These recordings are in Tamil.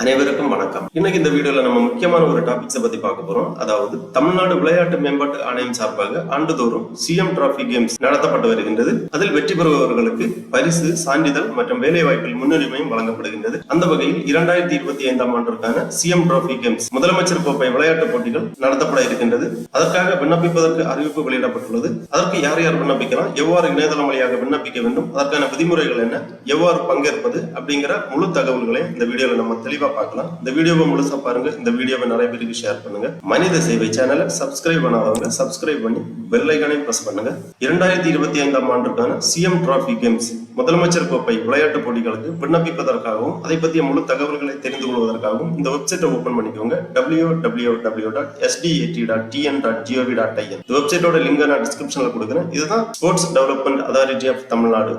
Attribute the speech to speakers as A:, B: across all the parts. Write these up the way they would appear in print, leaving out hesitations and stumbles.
A: அனைவருக்கும் வணக்கம். இன்னைக்கு இந்த வீடியோல நம்ம முக்கியமான ஒரு டாபிக்ஸை பத்தி பார்க்க போறோம். அதாவது தமிழ்நாடு விளையாட்டு மேம்பாட்டு ஆணையம் சார்பாக ஆண்டுதோறும் சிஎம் டிராபி கேம்ஸ் நடத்தப்பட்டு வருகின்றது. அதில் வெற்றி பெறுபவர்களுக்கு பரிசு, சான்றிதழ் மற்றும் வேலை வாய்ப்பில் முன்னுரிமையும் வழங்கப்படுகின்றது. அந்த வகையில் 2025 ஆண்டிற்கான சிஎம் டிராபி கேம்ஸ் முதலமைச்சர் கோப்பை விளையாட்டுப் போட்டிகள் நடத்தப்பட இருக்கின்றது. அதற்காக விண்ணப்பிப்பதற்கு அறிவிப்பு வெளியிடப்பட்டுள்ளது. அதற்கு யார் யார் விண்ணப்பிக்கலாம், எவ்வாறு இணையதளம் வழியாக விண்ணப்பிக்க வேண்டும், அதற்கான விதிமுறைகள் என்ன, எவ்வாறு பங்கேற்பது அப்படிங்கிற முழு தகவல்களை இந்த வீடியோல நம்ம தெளிவா பார்க்கலாம். இந்த வீடியோவை முழுசா பாருங்க. இந்த வீடியோவை நிறைய பேருக்கு ஷேர் பண்ணுங்க. மனித சேவை சேனலை சப்ஸ்கிரைப் பண்ணாதவங்க சப்ஸ்கிரைப் பண்ணி பெல் ஐகானை பிரஸ் பண்ணுங்க. 2025 ஆண்டிற்கான சிஎம் டிராபி கேம்ஸ் முதலமைச்சர் கோப்பை விளையாட்டு போட்டிகளுக்கு விண்ணப்பிப்பதற்காகவும் அதை பற்றிய முழு தகவல்களை தெரிந்து கொள்வதற்காகவும் இந்த வெப்சைட்டை ஓபன் பண்ணிக்கோங்க. www.sdat.tn.gov.in. இந்த வெப்சைட்டோட லிங்க் நான் டிஸ்கிரிப்ஷன்ல கொடுக்குறேன். இதுதான் sports development authority of Tamil Nadu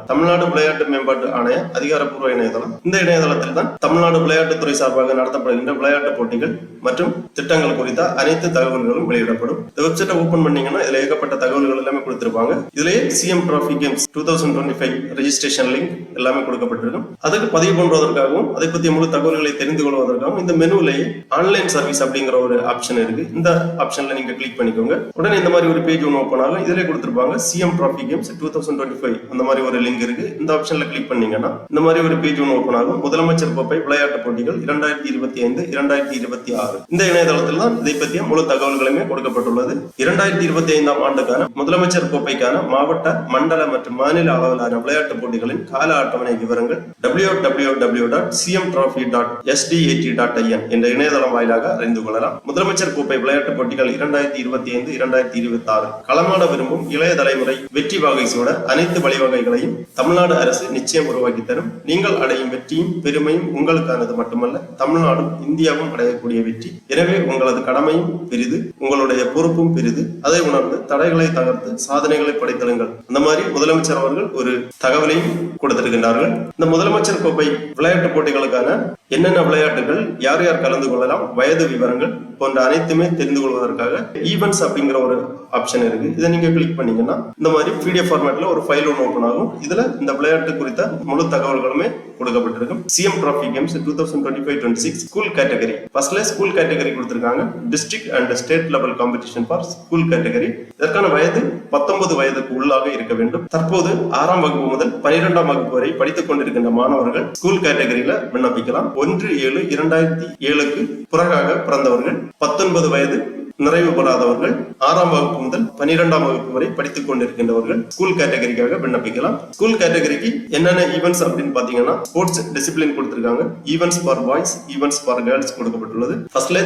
A: விளையாட்டு மேம்பாட்டு ஆணைய அதிகாரப்பூர்வ இணையதளம். இந்த இணையதளத்தில் தான் தமிழ்நாடு விளையாட்டுத்துறை சார்பாக நடத்தப்படுகின்ற விளையாட்டு போட்டிகள் மற்றும் திட்டங்கள் குறித்த அனைத்து தகவல்களும் வெளியிடப்படும். இந்த வெப்சைட்டை ஓபன் பண்ணீங்கன்னா இதுல ஏகப்பட்ட தகவல்கள் எல்லாமே கொடுத்திருப்பாங்க. இதுலயே CM trophy games 2025 registration link எல்லாமே கொடுக்கப்பட்டிருக்கும். அதுக்கு பதிவு பண்றதற்காகவும் அதை பற்றிய முழு தகவல்களை தெரிந்து கொள்வதற்காகவும் இந்த மெனுலேயே ஆன்லைன் சர்வீஸ் அப்படிங்கிற ஒரு ஆப்ஷன் இருக்கு. இந்த ஆப்ஷன்ல நீங்க கிளிக் பண்ணிக்கோங்க. உடனே இந்த மாதிரி ஒரு பேஜ் ஒன்று ஓப்பன் ஆகும். இதுல கொடுத்திருப்பாங்க சிஎம் டிராபி கேம்ஸ் 2025 அந்த மாதிரி ஒரு லிங்க் இருக்கு. இந்த ஆப்ஷன்ல கிளிக் பண்ணீங்கன்னா இந்த மாதிரி ஒரு பேஜ் ஒன்று ஓப்பன் ஆகும். முதலமைச்சர் கோப்பை விளையாட்டு போட்டிகள் 2025-2026 இந்த இணையதளத்தில் தான் இதை பற்றிய முழு தகவல்களுமே கொடுக்கப்பட்டுள்ளது. 2025 ஆண்டுக்கான முதலமைச்சர் கோப்பைக்கான மாவட்ட, மண்டல மற்றும் மாநில அளவிலான விளையாட்டு போட்டிகளின் கால அட்டவணை விவரங்கள் www.cmtrophy.sdat.in என்ற இணையதளம் வாயிலாக அறிந்து கொள்ளலாம். முதலமைச்சர் கோப்பை விளையாட்டு போட்டிகள் 2025-2026 களமாட விரும்பும் இளைய தலைமுறை வெற்றி வாகை சூட அனைத்து வழிவகைகளையும் தமிழ்நாடு அரசு நிச்சயம் உருவாக்கி தரும். நீங்கள் அடையும் வெற்றியும் பெருமையும் உங்களுக்கானது மட்டுமல்ல, தமிழ்நாடும் இந்தியாவும் அடையக்கூடிய வெற்றி. எனவே உங்களது கடமையும் பெரிது, உங்களுடைய பொறுப்பும் பெரிது. அதை உணர்ந்து தடைகளை தகர்த்து சாதனைகளை படைத்தலுங்கள். அந்த மாதிரி முதலமைச்சர் அவர்கள் ஒரு தகவலையும் கொடுத்திருக்கின்றார்கள். இந்த முதலமைச்சர் கோப்பை விளையாட்டு போட்டிகளுக்கான என்னென்ன விளையாட்டுகள், யார் யார் கலந்து கொள்ளலாம், வயது விவரங்கள் போன்ற அனைத்துமே தெரிந்து கொள்வதற்காக ஈவென்ட்ஸ் அப்படிங்கிற ஒரு ஆப்ஷன் இருக்கு. இதை நீங்க கிளிக் பண்ணீங்கன்னா இந்த மாதிரி PDF ஃபார்மேட்ல ஒரு ஃபைல் ஒன்று ஓபன் ஆகும். இதுல இந்த விளையாட்டு குறித்த முழு தகவல்களுமே கொடுக்கப்பட்டிருக்கும். CM trophy games 2025-26 school category. ஃபர்ஸ்ட்ல ஸ்கூல் கேட்டகரி கொடுத்திருக்காங்க. District and state level competition for school category. இதற்கான வயது 19 வயதுக்கு உள்ளாக இருக்க வேண்டும். தற்போது 6ஆம் வகுப்பு முதல் 12ஆம் வகுப்பு வரை படித்துக் கொண்டிருக்கின்ற மாணவர்கள் ஸ்கூல் கேட்டகரியில விண்ணப்பிக்கலாம். 1/7/2007 பிறகாக பிறந்தவர்கள், 19 வயது நிறைவு பெறாதவர்கள், 6ஆம் வகுப்பு முதல் 12ஆம் வகுப்பு வரை படித்துக் கொண்டிருக்கின்றவர்கள் ஸ்கூல் கேட்டகரிக்காக விண்ணப்பிக்கலாம். ஸ்கூல் கேட்டகரிக்கு என்னென்ன ஈவென்ட்ஸ் அப்படின்னு பாத்தீங்கன்னா ஸ்போர்ட்ஸ் டிசிப்ளின் கொடுத்திருக்காங்க. Events for boys, events for girls கொடுக்கப்பட்டுள்ளது. ஃபர்ஸ்ட்ல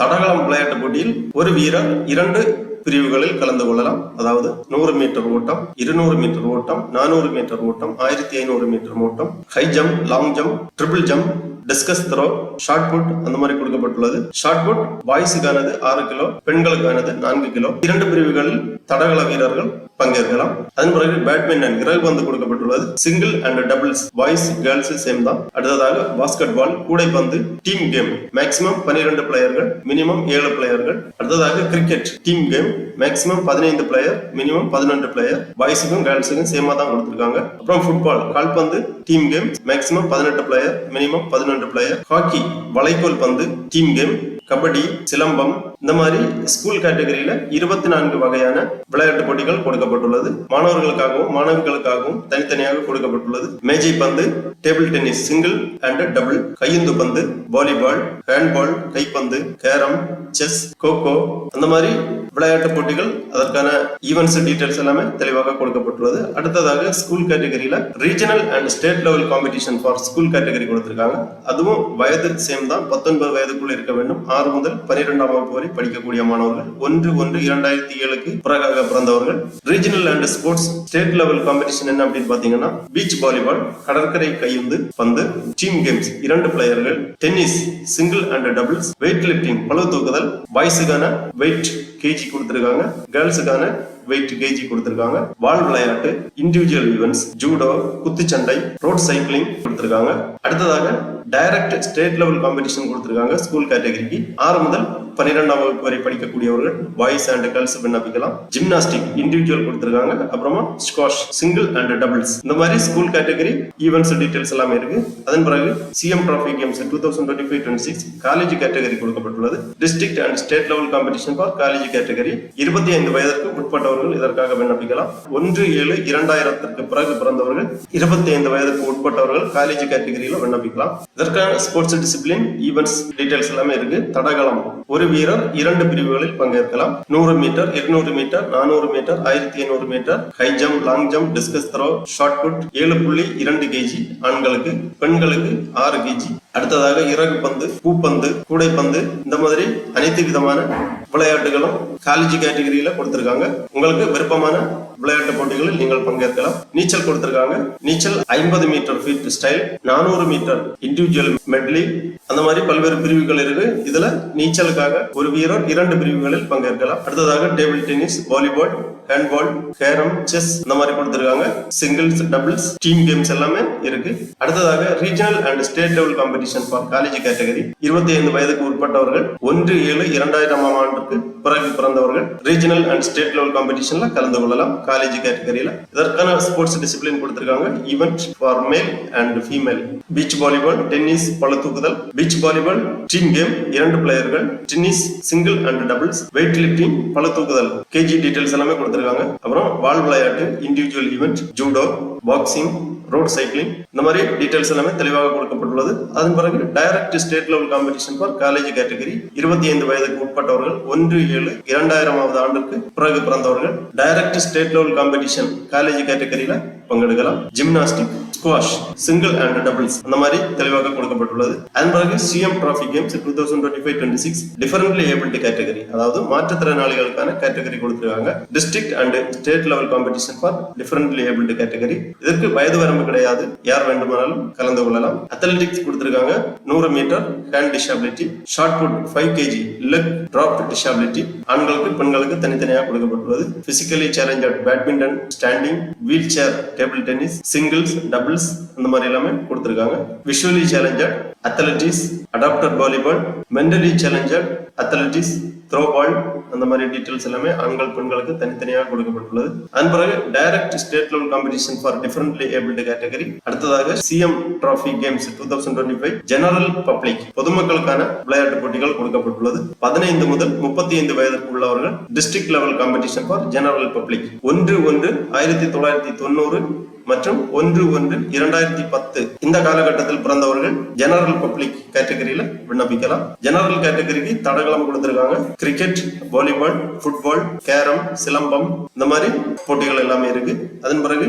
A: தடகளம் விளையாட்டு போட்டியில் ஒரு வீரர் 2 பிரிவுகளில் கலந்து கொள்ளலாம். அதாவது 100 மீட்டர் ஓட்டம், 200 மீட்டர் ஓட்டம், 400 மீட்டர் ஓட்டம், 1500 மீட்டர் ஓட்டம், high jump, long jump, triple jump, discus throw, shot put அந்த மாதிரி கொடுக்கப்பட்டுள்ளது. ஷார்ட் புட் பாய்ஸுக்கானது 6 கிலோ, பெண்களுக்கானது 4 கிலோ. 2 பிரிவுகளில் தடகள வீரர்கள் பங்கேற்கலாம். அதன் பிறகு பேட்மிண்டன் இறகுபந்து கொடுக்கப்பட்டுள்ளது. Single and doubles boys girls same தான். அடுத்ததாக பாஸ்கெட் பால் கூடைப்பந்து டீம் கேம். மேக்சிமம் 12 பிளேயர்கள், மினிமம் 7 பிளேயர்கள். அடுத்ததாக cricket team game. Maximum 15 player, minimum 11 player. பாய்ஸுக்கும் கேர்ள்ஸுக்கும் சேமா தான் கொடுத்திருக்காங்க. அப்புறம் ஃபுட்பால் கால்பந்து team game. Maximum 18 player, minimum 11 player. Hockey வளைகோல் பந்து டீம் கேம். கபடி, சிலம்பம் இந்த மாதிரி ஸ்கூல் கேட்டகரியில 24 வகையான விளையாட்டு போட்டிகள் கொடுக்கப்பட்டுள்ளது. மாணவர்களுக்காகவும் மாணவிகளுக்காகவும் தனித்தனியாக கொடுக்கப்பட்டுள்ளது. மேஜை பந்து, table tennis single and double, கையுந்து பந்து, வாலிபால், ஹேண்ட்பால், கைப்பந்து, கேரம், செஸ், கோகோ அந்த மாதிரி விளையாட்டு போட்டிகள், அதற்கான ஈவென்ட்ஸ் டீடைல்ஸ் எல்லாமே தெளிவாக கொடுக்கப்பட்டுள்ளது. அடுத்ததாக ஸ்கூல் கேட்டகரியில regional and state level competition for school category கொடுத்திருக்காங்க. அதுவும் வயது சேம் தான். 19 வயதுக்குள் இருக்க வேண்டும். 6 முதல் 12ஆம் வகுப்பு வரை படிக்கக்கூடிய மாணவர்கள், 1/1/2007 பிறகாக பிறந்தவர்கள். Regional and sports state level competition என்ன அப்படின்னு பாத்தீங்கன்னா பீச் வாலிபால், கடற்கரை கையுந்து பந்து, டீம் கேம்ஸ் 2 பிளேயர்கள், tennis single and doubles, weight lifting பளு தூக்குதல், பாய்ஸுக்கான வெயிட் கேஜி கொடுத்திருக்காங்க, கேர்ள்ஸுக்கான வெயிட் கேஜி கொடுத்திருக்காங்க. வால் விளையாட்டு, இண்டிவிஜுவல் ஈவென்ட்ஸ், ஜூடோ, குத்துச்சண்டை, ரோட் சைக்கிளிங் கொடுத்திருக்காங்க. அடுத்ததாக டைரக்ட் ஸ்டேட் லெவல் காம்படிஷன் கொடுத்திருக்காங்க. ஸ்கூல் கேட்டகரிக்கு 6 முதல் 12ஆம் வகுப்பு வரை படிக்கக்கூடியவர்கள் பாய்ஸ் அண்ட் கேர்ள்ஸ் விண்ணப்பிக்கலாம். ஜிம்னாஸ்டிக் இண்டிவிஜுவல் கொடுத்திருக்காங்க. அப்புறமா ஸ்குவாஷ் சிங்கிள் அண்ட் டபுள்ஸ். இந்த மாதிரி ஸ்கூல் கேட்டகரி ஈவென்ட்ஸ் டீடைல்ஸ் எல்லாமே இருக்கு. அதன் பிறகு CM trophy games 2025-26 college category கொடுக்கப்பட்டுள்ளது. District and state level competition for college category 25 வயதிற்கு உட்பட்டவர்கள் இதற்காக விண்ணப்பிக்கலாம். 1/7/2000 பிறகு பிறந்தவர்கள் 25 வயதுக்கு உட்பட்டவர்கள் காலேஜ் கேட்டகரியில விண்ணப்பிக்கலாம். இதற்கான ஸ்போர்ட்ஸ் டிசிப்ளின் ஈவென்ட்ஸ் டீடைல்ஸ் எல்லாமே இருக்கு. தடகளம் ஒரு வீரர் 2 பிரிவுகளில் பங்கேற்கலாம். 100 metre, 200 metre, 400 metre, 1500 metre, high jump, long jump, discus throw, shot put 7.2 KG ஆண்களுக்கு, பெண்களுக்கு 6 கேஜி. அடுத்ததாக இறகு பந்து, பூப்பந்து, கூடைப்பந்து, இந்த மாதிரி அனைத்து விதமான விளையாட்டுகளும் காலேஜ் கேட்டகரியில கொடுத்திருக்காங்க. உங்களுக்கு விருப்பமான விளையாட்டு போட்டிகளில் நீங்கள் பங்கேற்கலாம். நீச்சல் கொடுத்திருக்காங்க. நீச்சல் 50 metre freestyle, 400 metre individual medley, அந்த மாதிரி பல்வேறு பிரிவுகள் இருக்கு. இதுல நீச்சலுக்காக ஒரு வீரர் 2 பிரிவுகளில் பங்கேற்கலாம். அடுத்ததாக table tennis, volleyball, handball, carrom, chess இந்த மாதிரி கொடுத்திருக்காங்க. சிங்கிள்ஸ், டபுள்ஸ், டீம் கேம்ஸ் எல்லாமே இருக்கு. அடுத்ததாக regional and state level competition for college category 25 வயதுக்கு உட்பட்டவர்கள் 1/7/2000 ஆண்டுக்கு பிறகு பிறந்தவர்கள் ரீஜனல் அண்ட் ஸ்டேட் லெவல் காம்படிஷன்ல கலந்து கொள்ளலாம் காலேஜ் கேட்டகரியில. இதற்கான ஸ்போர்ட்ஸ் டிசிப்ளின் கொடுத்திருக்காங்க. Event for male and female. Beach volleyball, tennis, பளு தூக்குதல். பீச் வாலிபால் டீம் கேம், 2 பிளேயர்கள். Tennis single and doubles. Weight lifting, பளு தூக்குதல் கேஜி டீடைல்ஸ் எல்லாமே கொடுத்திருக்காங்க. அப்புறம் வால் விளையாட்டு, individual event, judo, boxing, road cycling இந்த மாதிரி டீடைல்ஸ் எல்லாமே தெளிவாக கொடுக்கப்பட்டுள்ளது. அதன் பிறகு direct state level competition for college category 25 வயதுக்கு உட்பட்டவர்கள் 1/7/2000 ஆண்டுக்கு பிறகு பிறந்தவர்கள் direct state level competition college கேட்டகரியில பங்கெடுக்கலாம். Gymnastic, squash, single and doubles அந்த மாதிரி தெளிவாக கொடுக்கப்பட்டுள்ளது. அதன் பிறகு CM trophy games 2025-26 differently ability category, அதாவது மாற்றுத்திறனாளிகளுக்கான கேட்டகரி கொடுத்திருக்காங்க. District and state level competition for differently ability category. இதற்கு வயது வரம்பு கிடையாது, யார் வேண்டுமானாலும் கலந்து கொள்ளலாம். அத்லெட்டிக்ஸ் கொடுத்திருக்காங்க. 100 metre hand disability, shot put 5 KG leg drop disability. ஆண்களுக்கு பெண்களுக்கு தனித்தனியாக கொடுக்கப்பட்டுள்ளது. Physically challenger badminton, standing, wheelchair, table tennis, singles, doubles அந்த மாதிரி எல்லாமே கொடுத்திருக்காங்க. Visually challenger athletics, adapted volleyball, mentally challenger athletics, throw ball அந்த மாதிரி டீடைல்ஸ் எல்லாமே ஆண்கள் பெண்களுக்கு தனித்தனியாக கொடுக்கப்பட்டுள்ளது. அதன் பிறகு direct state level competition for differently ability category. அடுத்ததாக CM trophy games 2025 general public பொதுமக்களுக்கான விளையாட்டு போட்டிகள் கொடுக்கப்பட்டுள்ளது. 15 முதல் 35 வயதிற்கு உள்ளவர்கள் district level competition for general public 1/1/1990 மற்றும் 1/1/2010 இந்த காலகட்டத்தில் பிறந்தவர்கள் ஜெனரல் பப்ளிக் கேட்டகரியில விண்ணப்பிக்கலாம். ஜெனரல் கேட்டகரிக்கு தடகளம் கொடுத்திருக்காங்க. Cricket, volleyball, football, carrom, silambam இந்த மாதிரி போட்டிகள் எல்லாமே இருக்கு. அதன் பிறகு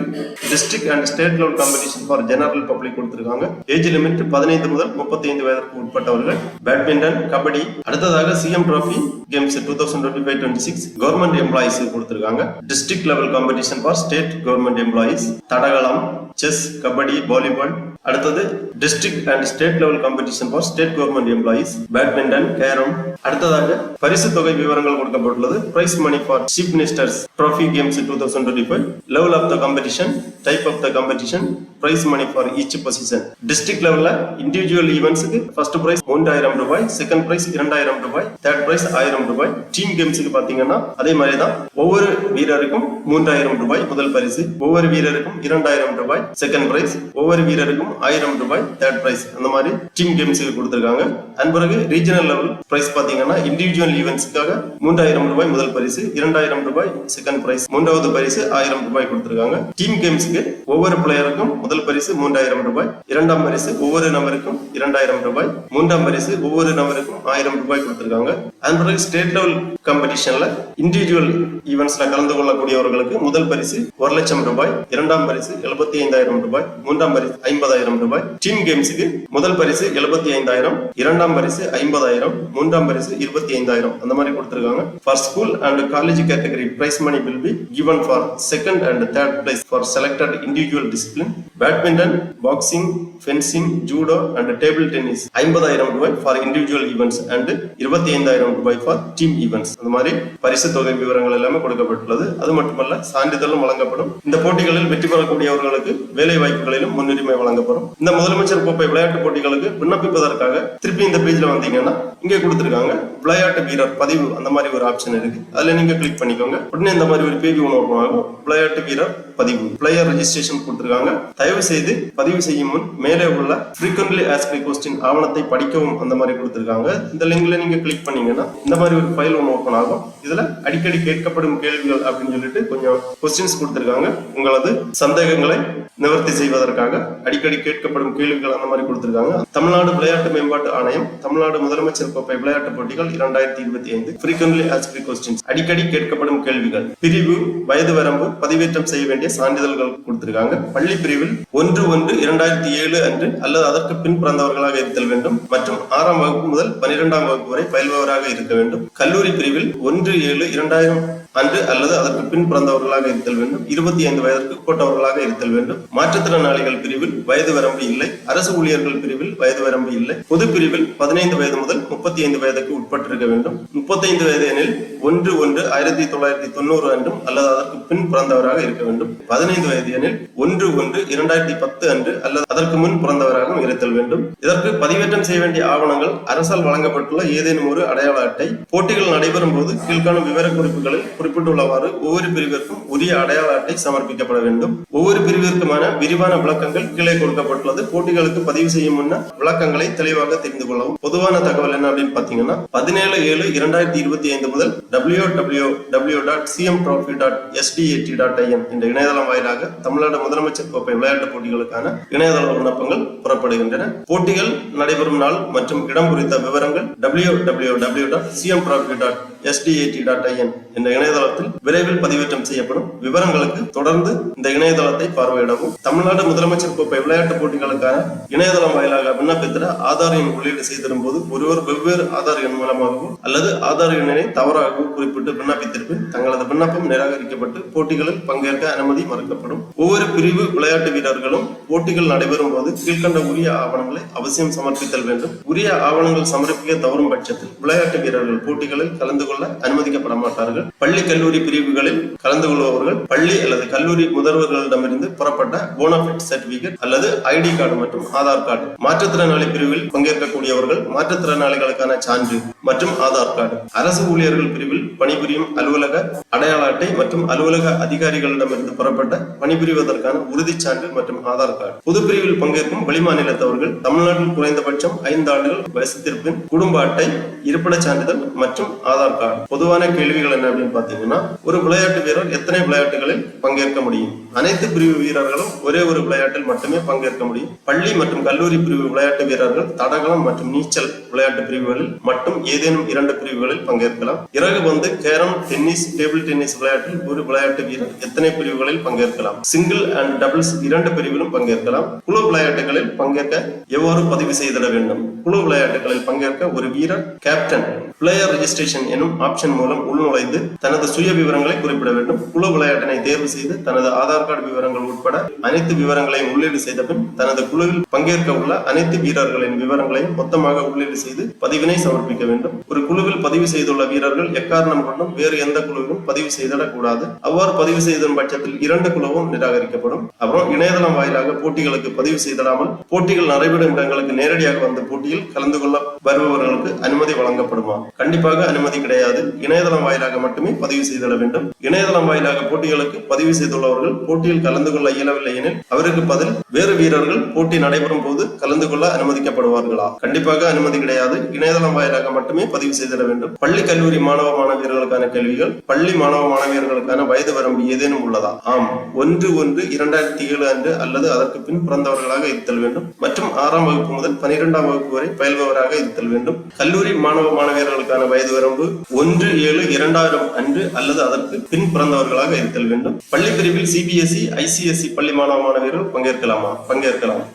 A: district and state level competition for general public கொடுத்திருக்காங்க. ஏஜ் லிமிட் 15 முதல் 35 வயதிற்கு உட்பட்டவர்கள். பேட்மிண்டன், கபடி. அடுத்ததாக CM trophy games 2025-26 government employees கொடுத்திருக்காங்க. District level competition for state government employees. தடகளம், செஸ், கபடி, வாலிபால். அடுத்தது district and state level competition for state government employees. Badminton, carrom. அடுத்ததாக பரிசு தொகை விவரங்கள் கொடுக்கப்பட்டுள்ளது. Price money for chief minister's trophy games 2025 level of the competition, type of the competition, prize money for each position. District லெவல்ல இண்டிவிஜுவல் ஈவென்ட்ஸ்க்கு ஃபர்ஸ்ட் பிரைஸ் 3000 ரூபாய், செகண்ட் பிரைஸ் 2000 ரூபாய், தேர்ட் பிரைஸ் 1000 ரூபாய். டீம் கேம்ஸ்க்கு பாத்தீங்கன்னா அதே மாதிரி தான். ஒவ்வொரு வீரருக்கும் 3000 ரூபாய் முதல் பரிசு, ஒவ்வொரு வீரருக்கும் 2000 ரூபாய் செகண்ட் பிரைஸ், ஒவ்வொரு வீரருக்கும் 1000 ரூபாய் தேர்ட் பிரைஸ். அந்த மாதிரி டீம் கேம்ஸ்க்கு கொடுத்திருக்காங்க. அதன் பிறகு ரீஜனல் லெவல் பிரைஸ் பாத்தீங்கன்னா இண்டிவிஜுவல் ஈவென்ட்ஸ்க்காக 3000 ரூபாய் முதல் பரிசு, 2000 ரூபாய் செகண்ட் பிரைஸ், மூன்றாவது பரிசு 1000 ரூபாய் கொடுத்திருக்காங்க. டீம் கேம்ஸ்க்கு ஒவ்வொரு பிளேயருக்கும் முதல் பரிசு 3000 ரூபாய், இரண்டாம் பரிசு ஒவ்வொரு நபருக்கும் 2000 ரூபாய், மூன்றாம் பரிசு ஒவ்வொரு நபருக்கும் 1000 ரூபாய் கொடுத்திருக்காங்க. அதன் பிறகு ஸ்டேட் லெவல் காம்படிஷன்ல இண்டிவிஜுவல் ஈவென்ட்ஸ்ல கலந்து கொள்ளக்கூடியவர்களுக்கு முதல் பரிசு 1,00,000 ரூபாய், இரண்டாம் பரிசு 75,000 ரூபாய், மூன்றாம் பரிசு 50,000 ரூபாய். டீம் கேம்ஸ்க்கு முதல் பரிசு 75,000, இரண்டாம் பரிசு 50,000, மூன்றாம் பரிசு 25,000 அந்த மாதிரி கொடுத்திருக்காங்க. For school and college category prize money will be given for second and third place for selected individual discipline. Badminton, boxing, fencing, judo and table tennis 50,000 ரூபாய் ஃபார் இண்டிவிஜுவல் ஈவெண்ட்ஸ் அண்ட் 25,000 ரூபாய் ஃபார் டீம் ஈவெண்ட்ஸ். அந்த மாதிரி பரிசு தொகை விவரங்கள் எல்லாமே கொடுக்கப்பட்டுள்ளது. அது மட்டுமல்ல, சான்றிதழும் வழங்கப்படும். இந்த போட்டிகளில் வெற்றி பெறக்கூடியவர்களுக்கு வேலை வாய்ப்புகளிலும் முன்னுரிமை வழங்கப்படும். இந்த முதலமைச்சர் கோப்பை விளையாட்டு போட்டிகளுக்கு விண்ணப்பிப்பதற்காக திருப்பி இந்த பேஜ்ல வந்தீங்கன்னா இங்கே கொடுத்திருக்காங்க விளையாட்டு வீரர் பதிவு, அந்த மாதிரி ஒரு ஆப்ஷன் இருக்கு. அதுல நீங்க கிளிக் பண்ணிக்கோங்க. உடனே இந்த மாதிரி ஒரு பேஜ் ஒன்று ஓபன் ஆகும். விளையாட்டு வீரர் பதிவு, பிளேயர் ரெஜிஸ்ட்ரேஷன் கொடுத்திருக்காங்க. தயவு செய்து பதிவு செய்யும் முன் மேலே உள்ள frequently asked question ஆவணத்தை படிக்கவும், அந்த மாதிரி கொடுத்திருக்காங்க. இந்த லிங்க்ல நீங்க கிளிக் பண்ணீங்கன்னா இந்த மாதிரி ஒரு ஃபைல் ஒன்று ஓபன் ஆகும். இதுல அடிக்கடி கேட்கப்படும் கேள்விகள் அப்படின்னு சொல்லிட்டு கொஞ்சம் கொஸ்டின்ஸ் கொடுத்திருக்காங்க. உங்களது சந்தேகங்களை நிவர்த்தி செய்வதற்காக அடிக்கடி கேட்கப்படும் கேள்விகள் அந்த மாதிரி கொடுத்திருக்காங்க. தமிழ்நாடு விளையாட்டு மேம்பாட்டு ஆணையம் தமிழ்நாடு முதலமைச்சர் கோப்பை விளையாட்டு போட்டிகள் 2025 frequently asked questions, அடிக்கடி கேட்கப்படும் கேள்விகள், பிரிவு, வயது வரம்பு, பதிவேற்றம் செய்ய வேண்டிய சான்றிதழ்கள் கொடுத்திருக்காங்க. பள்ளி பிரிவில் 1/1/2007 அன்று அல்லது அதற்கு பின் பிறந்தவர்களாக இருத்தல் வேண்டும் மற்றும் 6ஆம் வகுப்பு முதல் 12ஆம் வகுப்பு வரை பயில்பவராக இருக்க வேண்டும். கல்லூரி பிரிவில் 1/7/2000 அன்று அல்லது அதற்கு பின் பிறந்தவர்களாக இருத்தல் வேண்டும். 25 வயதிற்கு உட்பட்டவர்களாக இருத்தல் வேண்டும். மாற்றுத்திறனாளிகள் பிரிவில் வயது வரம்பு இல்லை. அரசு ஊழியர்கள் பிரிவில் வயது வரம்பு இல்லை. பொது பிரிவில் 15 வயது முதல் 35 வயதுக்கு உட்பட்டிருக்க வேண்டும். 35 வயது எனில் 1/1/1990 அன்றும் அல்லது அதற்கு பின் பிறந்தவராக இருக்க வேண்டும். 15 வயது எனில் 1/1/2010 அன்று அல்லது அதற்கு முன் பிறந்தவராகவும் இருத்தல் வேண்டும். இதற்கு பதிவேற்றம் செய்ய வேண்டிய ஆவணங்கள் அரசால் வழங்கப்பட்டுள்ள ஏதேனும் ஒரு அடையாள அட்டை. போட்டிகள் நடைபெறும் போது கீழ்காணும் விவர குறிப்புகளில் குறிப்பிட்டுள்ளவாறு ஒவ்வொரு பிரிவிற்கும் உரிய அடையாள அட்டை சமர்ப்பிக்கப்பட வேண்டும். ஒவ்வொரு பிரிவிற்குமான விரிவான விளக்கங்கள் கீழே கொடுக்கப்பட்டுள்ளது. போட்டிகளுக்கு பதிவு செய்யும் முன்னர் விளக்கங்களை தெளிவாக தெரிந்து கொள்ளவும். பொதுவான தகவல் என்ன அப்படின்னு பாத்தீங்கன்னா 17/7/2025 முதல் www.cmtrophy.sdat.in என்ற இணையதளம் வாயிலாக தமிழ்நாடு முதலமைச்சர் கோப்பை விளையாட்டு போட்டிகளுக்கான இணையதள விண்ணப்பங்கள் புறப்படுகின்றன. போட்டிகள் நடைபெறும் நாள் மற்றும் இடம் குறித்த விவரங்கள் www.cmtrophy.sdat.in என்ற இணையதளத்தில் விரைவில் பதிவேற்றம் செய்யப்படும். விவரங்களுக்கு தொடர்ந்து இந்த இணையதளத்தை பார்வையிடவும். தமிழ்நாடு முதலமைச்சர் கோப்பை விளையாட்டு போட்டிகளுக்கான இணையதளம் வாயிலாக விண்ணப்பித்திட ஆதார் எண் உள்ளீடு செய்திடும் போது ஒருவர் வெவ்வேறு ஆதார் எண் மூலமாகவும் அல்லது ஆதார் எண்ணை தவறாகவும் குறிப்பிட்டு விண்ணப்பித்திருப்பின் தங்களது விண்ணப்பம் நிராகரிக்கப்பட்டு போட்டிகளில் பங்கேற்க அனுமதி மறுக்கப்படும். ஒவ்வொரு பிரிவு விளையாட்டு வீரர்களும் போட்டிகள் நடைபெறும் போது கீழ்கண்ட உரிய ஆவணங்களை அவசியம் சமர்ப்பித்தல் வேண்டும். உரிய ஆவணங்கள் சமர்ப்பிக்க தவறும் பட்சத்தில் விளையாட்டு வீரர்கள் போட்டிகளில் கலந்து கொள்ள அனுமதிக்கப்பட மாட்டார்கள். பள்ளி கல்லூரி பிரிவுகளில் கலந்து கொள்பவர்கள் பள்ளி அல்லது கல்லூரி முதல்வர்களிடமிருந்து புறப்பட்ட போனஃபைட் சர்டிபிகேட் அல்லது ஐடி கார்டு மற்றும் ஆதார் கார்டு. மாற்றுத்திறனாளி பிரிவில் பங்கேற்கக்கூடியவர்கள் மாற்றுத்திறனாளிகளுக்கான சான்று மற்றும் ஆதார் கார்டு. அரசு ஊழியர்கள் பிரிவில் பணிபுரியும் அலுவலக அடையாள அட்டை மற்றும் அலுவலக அதிகாரிகளிடமிருந்து புறப்பட்ட பணிபுரிவதற்கான உறுதிச் சான்று மற்றும் ஆதார் கார்டு. பொது பிரிவில் பங்கேற்கும் வெளிமாநிலத்தவர்கள் தமிழ்நாட்டில் குறைந்தபட்சம் 5 ஆண்டுகள் வயசுத்திருப்பின் குடும்ப அட்டை, இருப்பிடச் சான்றிதழ் மற்றும் ஆதார் கார்டு. பொதுவான கேள்விகள் என்ன அப்படின்னு பாத்தீங்கன்னா, ஒரு விளையாட்டு வீரர் எத்தனை விளையாட்டுகளில் பங்கேற்க முடியும்? அனைத்து பிரிவு வீரர்களும் ஒரே ஒரு விளையாட்டில் மட்டுமே பங்கேற்க முடியும். பள்ளி மற்றும் கல்லூரி பிரிவு விளையாட்டு வீரர்கள் தடகளம் மற்றும் நீச்சல் விளையாட்டு பிரிவுகளில் மட்டும் ஏதேனும் 2 பிரிவுகளில் பங்கேற்கலாம். இறகு பந்து, கேரம், டென்னிஸ், டேபிள் டென்னிஸ் விளையாட்டில் ஒரு விளையாட்டு வீரர் எத்தனை பிரிவுகளில் பங்கேற்கலாம்? சிங்கிள் அண்ட் டபுள்ஸ் 2 பிரிவிலும் பங்கேற்கலாம். குழு விளையாட்டுகளில் பங்கேற்க எவ்வாறு பதிவு செய்திட வேண்டும்? குழு விளையாட்டுகளில் பங்கேற்க ஒரு வீரர் கேப்டன் பிளேயர் ரெஜிஸ்ட்ரேஷன் எனும் ஆப்ஷன் மூலம் உள்நுழைந்து தனது சுய விவரங்களை குறிப்பிட வேண்டும். குழு விளையாட்டினை தேர்வு செய்து தனது ஆதார் கார்டு விவரங்கள் உட்பட அனைத்து விவரங்களையும் உள்ளீடு செய்த பின் தனது குழுவில் பங்கேற்க உள்ள அனைத்து வீரர்களின் விவரங்களையும் மொத்தமாக உள்ளீடு செய்து பதிவினை சமர்ப்பிக்க வேண்டும். ஒரு குழுவில் பதிவு செய்துள்ள வீரர்கள் எக்காரணம் கொண்டும் வேறு எந்த குழுவிலும் பதிவு செய்திடக்கூடாது. அவ்வாறு பதிவு செய்ததன் பட்சத்தில் 2 குழுவும் நிராகரிக்கப்படும். அப்புறம் இணையதளம் வாயிலாக போட்டிகளுக்கு பதிவு செய்திடாமல் போட்டிகள் நடைபெறும் இடங்களுக்கு நேரடியாக வந்து போட்டியில் கலந்து கொள்ள வருபவர்களுக்கு அனுமதி வழங்கப்படுமா? கண்டிப்பாக அனுமதி கிடையாது. இணையதளம் வாயிலாக மட்டுமே பதிவு செய்திட வேண்டும். இணையதளம் வாயிலாக போட்டிகளுக்கு பதிவு செய்துள்ளவர்கள் போட்டியில் கலந்து கொள்ள இயலவில்லை எனில் அவருக்கு பதில் வேறு வீரர்கள் போட்டி நடைபெறும் போது கலந்து கொள்ள அனுமதிக்கப்படுவார்களா? கண்டிப்பாக அனுமதி கிடையாது. இணையதளம் வாயிலாக மட்டுமே பதிவு செய்திட வேண்டும். பள்ளி கல்லூரி மாணவ மாணவியர்களுக்கான கேள்விகள். பள்ளி மாணவ மாணவியர்களுக்கான வயது வரம்பு ஏதேனும் உள்ளதா? ஆம். 1/1/2007 அன்று அல்லது அதற்கு பின் பிறந்தவர்களாக இருத்தல் வேண்டும் மற்றும் 6ஆம் வகுப்பு முதல் 12ஆம் வகுப்பு வரை பயில்பவராக இருத்தல் வேண்டும். கல்லூரி மாணவ மாணவியர்களுக்கான வயது வரம்பு 1/7/2000 அன்று அல்லது அதற்கு பின் பிறந்தவர்களாக இருத்தல் வேண்டும். பள்ளி பிரிவில் CBSE ICSE பள்ளி மாணவ மாணவியர்கள் பங்கேற்கலாம்.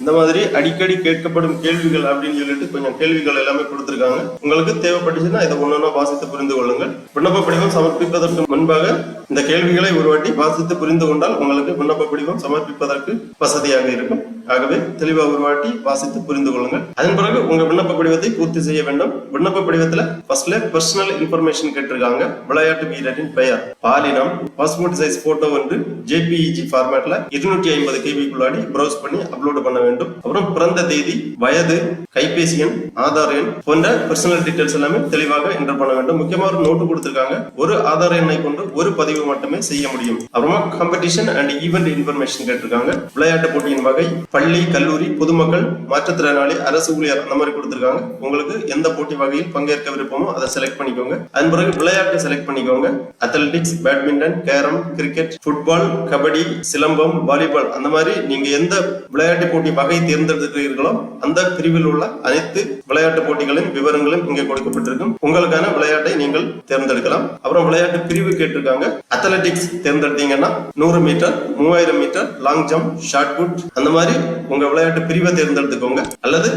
A: இந்த மாதிரி அடிக்கடி கேட்கப்படும் கேள்விகள் அப்படின்னு சொல்லிட்டு கொஞ்சம் கேள்விகள் எல்லாமே கொடுத்திருக்காங்க. உங்களுக்கு தேவைப்பட்டுச்சுன்னா இதை ஒன்னொன்னா வாசித்து புரிந்து கொள்ளுங்கள். விண்ணப்ப படிவம் சமர்ப்பிப்பதற்கு முன்பாக இந்த கேள்விகளை ஒரு வாட்டி வாசித்து புரிந்து கொண்டால் உங்களுக்கு விண்ணப்ப படிவம் சமர்ப்பிப்பதற்கு வசதியாக இருக்கும். ஆகவே தெளிவா ஒரு வாட்டி வாசித்து புரிந்து கொள்ளுங்கள். அதன் பிறகு உங்க விண்ணப்ப படிவத்தை பூர்த்தி செய்ய வேண்டும். விண்ணப்ப படிவத்துல ஃபர்ஸ்ட்ல பர்சனல் இன்ஃபர்மேஷன் கேட்டிருக்காங்க. விளையாட்டு வீரரின் பெயர், பாலினம், பாஸ்போர்ட் சைஸ் போட்டோ வந்து JPEG ஃபார்மேட்ல 250 KB ப்ரௌஸ் பண்ணி அப்லோட் பண்ண வேண்டும். அப்புறம் பிறந்த தேதி, வயது, கைபேசி எண், ஆதார் எண் போன்ற பர்சனல் டீடைல்ஸ் எல்லாமே தெளிவாக என்டர் பண்ண வேண்டும். முக்கியமா ஒரு நோட்டு கொடுத்திருக்காங்க. ஒரு ஆதார் எண்ணை கொண்டு ஒரு பதிவு மட்டுமே செய்ய முடியும். அப்புறமா காம்படிஷன் அண்ட் ஈவென்ட் இன்ஃபர்மேஷன் கேட்டிருக்காங்க. விளையாட்டு போட்டியின் வகை, பள்ளி, கல்லூரி, பொதுமக்கள், மாற்றுத்திறனாளி, அரசு ஊழியர் அந்த மாதிரி கொடுத்திருக்காங்க. உங்களுக்கு எந்த போட்டி வகையில் பங்கேற்க விருப்பமோ அதை செலக்ட் பண்ணிக்கோங்க. அதன் பிறகு விளையாட்டு செலக்ட் பண்ணிக்கோங்க. Athletics, badminton, carrom, cricket, football, kabaddi, silambam, volleyball அந்த மாதிரி நீங்க எந்த விளையாட்டு போட்டி வகை தேர்ந்தெடுக்கிறீர்களோ அந்த பிரிவில் உள்ள அனைத்து விளையாட்டு போட்டிகளின் விவரங்களும் இங்கே கொடுக்கப்பட்டிருக்கும். உங்களுக்கான விளையாட்டை நீங்கள் தேர்ந்தெடுக்கலாம். அப்புறம் விளையாட்டு பிரிவு கேட்டிருக்காங்க. அத்லெட்டிக்ஸ் தேர்ந்தெடுத்தீங்கன்னா 100 metre, 3000 metre, long jump, shot put அந்த மாதிரி உங்க விளையாட்டு பிரிவை தேர்ந்தெடுத்துக்கோங்க. அல்லது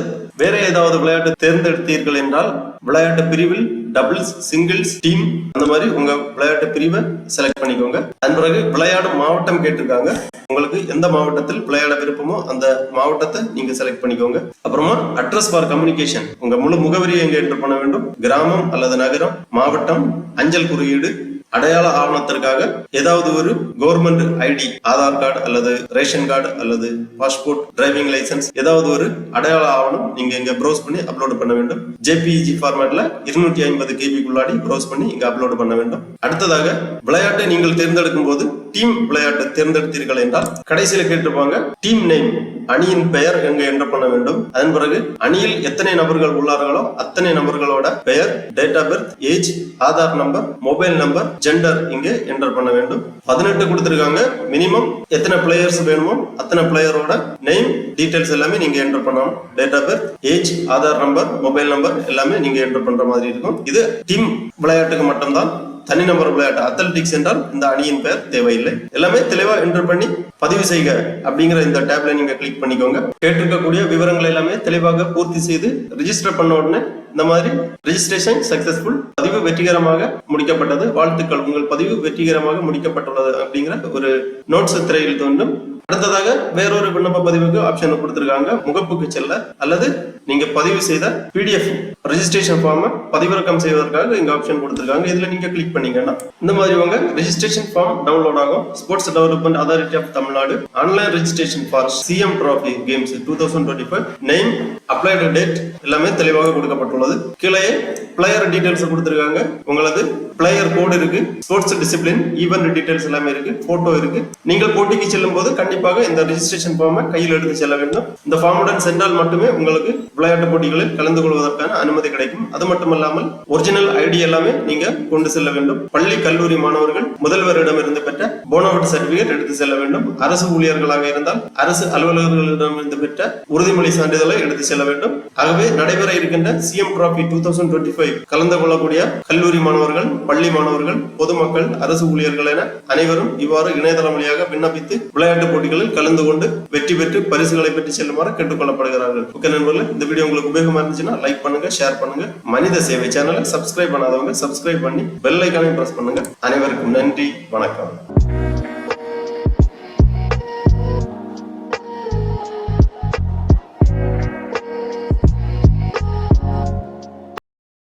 A: வேற ஏதாவது விளையாட்டு தேர்ந்தெடுத்தீர்கள் என்றால் விளையாட்டு பிரிவில் டபுள்ஸ், சிங்கிள்ஸ், டீம் அந்த மாதிரி உங்க விளையாட்டு பிரிவை செலக்ட் பண்ணிக்கோங்க. அதன் பிறகு விளையாடும் மாவட்டம் கேட்டிருக்காங்க. உங்களுக்கு எந்த மாவட்டத்தில் விளையாட விருப்பமோ அந்த மாவட்டத்தை நீங்க செலக்ட் பண்ணிக்கோங்க. அப்புறமா அட்ரஸ் ஃபார் கம்யூனிகேஷன், உங்க முழு முகவரியை எங்க என்டர் பண்ண வேண்டும். கிராமம் அல்லது நகரம், மாவட்டம், அஞ்சல் குறியீடு, அடையாள ஆவணத்திற்காக ஏதாவது ஒரு கவர்மெண்ட் ஐடி, ஆதார் கார்டு அல்லது ரேஷன் கார்டு அல்லது பாஸ்போர்ட், டிரைவிங் லைசன்ஸ் ஏதாவது ஒரு அடையாள ஆவணம் நீங்க இங்க ப்ரௌஸ் பண்ணி அப்லோட் பண்ண வேண்டும். JPEG ஃபார்மேட்ல 250 KB ப்ரௌஸ் பண்ணி இங்க அப்லோட் பண்ண வேண்டும். அடுத்ததாக விளையாட்டை நீங்கள் தேர்ந்தெடுக்கும் போது டீம் விளையாட்டு தேர்ந்தெடுத்தீர்கள் என்றால் கடைசியில கேட்டிருப்பாங்க டீம் நேம், அணியின் பெயர் எங்க என்டர் பண்ண வேண்டும். அதன் பிறகு அணியில் எத்தனை நபர்கள் உள்ளார்களோ அத்தனை நபர்களோட பெயர், date of birth, age, Aadhaar number, mobile number, gender இங்கே என்டர் பண்ண வேண்டும். 18 கொடுத்திருக்காங்க. மினிமம் எத்தனை பிளேயர்ஸ் வேணுமோ அத்தனை பிளேயரோட நேம் டீடைல்ஸ் எல்லாமே நீங்க என்டர் பண்ணணும். Date of birth, age, Aadhaar number, mobile number எல்லாமே நீங்க என்டர் பண்ற மாதிரி இருக்கும். இது டீம் விளையாட்டுக்கு மட்டும்தான். தனிநபர் விளையாட்டு அத்லெட்டிக்ஸ் என்றால் இந்த அணியின் பெயர் தேவையில்லை. எல்லாமே தெளிவா என்டர் பண்ணி பதிவு செய்க அப்படிங்கிற இந்த டேப்ல நீங்க கிளிக் பண்ணிக்கோங்க. கேட்டிருக்கக்கூடிய விவரங்கள் எல்லாமே தெளிவாக பூர்த்தி செய்து ரெஜிஸ்டர் பண்ண உடனே இந்த மாதிரி ரெஜிஸ்ட்ரேஷன் சக்சஸ்ஃபுல், பதிவு வெற்றிகரமாக முடிக்கப்பட்டது, வாழ்த்துக்கள், உங்கள் பதிவு வெற்றிகரமாக முடிக்கப்பட்டுள்ளது அப்படிங்கிற ஒரு நோட்ஸ் திரையில் தோன்றும். அடுத்ததாக வேறொரு விண்ணப்ப பதிவுக்கு ஆப்ஷன் கொடுத்திருக்காங்க. முகப்புக்கு செல்ல அல்லது நீங்க பதிவு செய்த PDF ரெஜிஸ்ட்ரேஷன் ஃபார்ம் பதிவிறக்கம் செய்வதற்காக இங்க ஆப்ஷன் கொடுத்திருக்காங்க. இதுல நீங்க கிளிக் பண்ணீங்கன்னா இந்த மாதிரி உங்க ரெஜிஸ்ட்ரேஷன் ஃபார்ம் டவுன்லோட் ஆகும். Sports development authority of Tamil Nadu online registration for CM Trophy games 2025 name, applied date எல்லாமே தெளிவாக கொடுக்கப்பட்டுள்ளது. கீழே பிளேயர் டீடைல்ஸ் கொடுத்திருக்காங்க. உங்களது பிளேயர் கோடு இருக்கு, ஸ்போர்ட்ஸ் டிசிப்ளின், ஈவென்ட் டீடைல்ஸ் எல்லாமே இருக்கு, போட்டோ இருக்கு. நீங்கள் போட்டிக்கு செல்லும் போது கண்டிப்பாக இந்த ரெஜிஸ்ட்ரேஷன் ஃபார்மை கையில் எடுத்து செல்ல வேண்டும். இந்த ஃபார்முடன் சென்றால் மட்டுமே உங்களுக்கு விளையாட்டு போட்டிகளில் கலந்து கொள்வதற்கான அனுமதி கிடைக்கும். அது மட்டுமல்லாமல் ஒரிஜினல் ஐடி எல்லாமே நீங்க கொண்டு செல்ல வேண்டும். பள்ளி, கல்லூரி மாணவர்கள் முதல்வரிடமிருந்து பெற்ற போனோஃபைட் சர்டிபிகேட் எடுத்து செல்ல வேண்டும். அரசு ஊழியர்களாக இருந்தால் அரசு அலுவலர்களிடமிருந்து பெற்ற உறுதிமொழி சான்றிதழை எடுத்து செல்ல வேண்டும். ஆகவே நடைபெற இருக்கின்ற CM Trophy 2025 கலந்து கொள்ளக்கூடிய கல்லூரி மாணவர்கள், பள்ளி மாணவர்கள், பொதுமக்கள், அரசு ஊழியர்கள் என அனைவரும் இவ்வாறு இணையதளம் வழியாக விண்ணப்பித்து விளையாட்டு போட்டிகளில் கலந்து கொண்டு வெற்றி பெற்று பரிசுகளை பெற்று செல்லுமாறு கேட்டுக்கொள்ளப்படுகிறார்கள். ஓகே நண்பர்களே, இந்த வீடியோ உங்களுக்கு உபயோகமா இருந்துச்சுன்னா லைக் பண்ணுங்க, ஷேர் பண்ணுங்க. மனித சேவை சேனலை சப்ஸ்கிரைப் பண்ணாதவங்க சப்ஸ்கிரைப் பண்ணி பெல் ஐகானை பிரஸ் பண்ணுங்க. அனைவருக்கும் நன்றி, வணக்கம்.